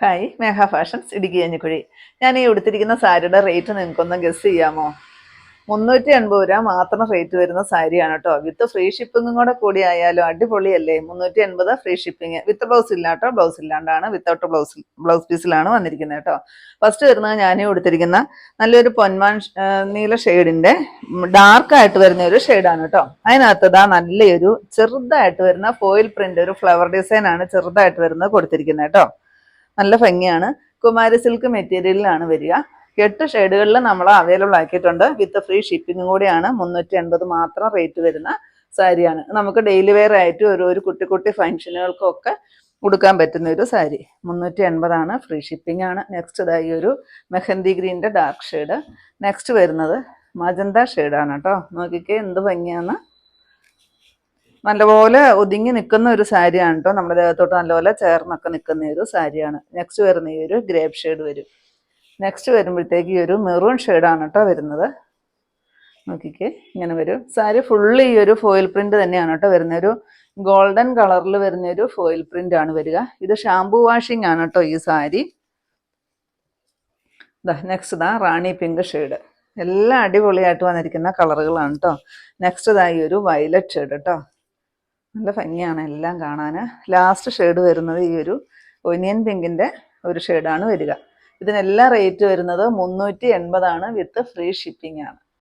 Hi, മേഘ fashions Idukki Kanjikuzhi. ഞാൻ ഈ ഉടുത്തിരിക്കുന്ന സാരിയുടെ റേറ്റ് നിങ്ങൾക്കൊന്ന് ഗസ് ചെയ്യാമോ? 380 രൂപ മാത്രം റേറ്റ് വരുന്ന സാരിയാണ് കേട്ടോ. വിത്ത് ഫ്രീ ഷിപ്പിങ്ങും കൂടെ കൂടി ആയാലും അടിപൊളിയല്ലേ? 380 ഫ്രീ ഷിപ്പിംഗ്, വിത്ത് ബ്ലൗസ് ഇല്ല കേട്ടോ. ബ്ലൗസ് ഇല്ലാണ്ടാണ്, വിത്തൗട്ട് ബ്ലൗസ് പീസിലാണ് വന്നിരിക്കുന്നത് കേട്ടോ. ഫസ്റ്റ് വരുന്നത് ഞാൻ ഉടുത്തിരിക്കുന്ന നല്ലൊരു പൊന്മാൻ നീല ഷെയ്ഡിന്റെ ഡാർക്കായിട്ട് വരുന്ന ഒരു ഷെയ്ഡാണ് കേട്ടോ. അതിനകത്ത് നല്ലൊരു ചെറുതായിട്ട് വരുന്ന ഫോയിൽ പ്രിന്റ്, ഒരു ഫ്ലവർ ഡിസൈൻ ആണ് ചെറുതായിട്ട് വരുന്നത് കൊടുത്തിരിക്കുന്നത് കേട്ടോ. നല്ല ഭംഗിയാണ്. കുമാരി സിൽക്ക് മെറ്റീരിയലിലാണ് വരിക. 8 ഷെയ്ഡുകളിൽ നമ്മൾ അവൈലബിൾ ആക്കിയിട്ടുണ്ട്. വിത്ത് ഫ്രീ ഷിപ്പിംഗും കൂടിയാണ്. 380 മാത്രം റേറ്റ് വരുന്ന സാരിയാണ്. നമുക്ക് ഡെയിലി വെയർ ആയിട്ട് ഒരു കുട്ടി കുട്ടി ഫംഗ്ഷനുകൾക്കൊക്കെ ഉടുക്കാൻ പറ്റുന്ന ഒരു സാരി. 380 ഫ്രീ ഷിപ്പിംഗ് ആണ്. നെക്സ്റ്റ് ഈ ഒരു മെഹന്തി ഗ്രീൻ്റെ ഡാർക്ക് ഷെയ്ഡ്. നെക്സ്റ്റ് വരുന്നത് മജന്ത ഷെയ്ഡാണ് കേട്ടോ. നോക്കിക്കേ എന്ത് ഭംഗിയാണ്. നല്ലപോലെ ഒതുങ്ങി നിൽക്കുന്ന ഒരു സാരിയാണ് കേട്ടോ. നമ്മുടെ ദേഹത്തോട്ട് നല്ലപോലെ ചേർന്നൊക്കെ നിൽക്കുന്ന ഒരു സാരിയാണ്. നെക്സ്റ്റ് വരുന്ന ഈ ഒരു ഗ്രേപ്പ് ഷെയ്ഡ് വരും. നെക്സ്റ്റ് വരുമ്പോഴത്തേക്ക് ഈ ഒരു മെറൂൺ ഷെയ്ഡാണ് കേട്ടോ വരുന്നത്. നോക്കിക്കേ ഇങ്ങനെ വരും. സാരി ഫുള്ള് ഈ ഒരു ഫോയിൽ പ്രിന്റ് തന്നെയാണ് കേട്ടോ വരുന്ന. ഒരു ഗോൾഡൻ കളറിൽ വരുന്ന ഒരു ഫോയിൽ പ്രിന്റ് ആണ് വരിക. ഇത് ഷാംപൂ വാഷിംഗ് ആണ് കേട്ടോ ഈ സാരി. നെക്സ്റ്റ് റാണി പിങ്ക് ഷെയ്ഡ്. എല്ലാം അടിപൊളിയായിട്ട് വന്നിരിക്കുന്ന കളറുകളാണ് കേട്ടോ. നെക്സ്റ്റ് ഈ ഒരു വയലറ്റ് ഷെയ്ഡ് കേട്ടോ. നല്ല ഭംഗിയാണ് എല്ലാം കാണാൻ. ലാസ്റ്റ് ഷെയ്ഡ് വരുന്നത് ഈ ഒരു ഒനിയൻ പിങ്കിൻ്റെ ഒരു ഷെയ്ഡാണ് വരിക. ഇതിനെല്ലാം റേറ്റ് വരുന്നത് 380 വിത്ത് ഫ്രീ ഷിപ്പിംഗ് ആണ്.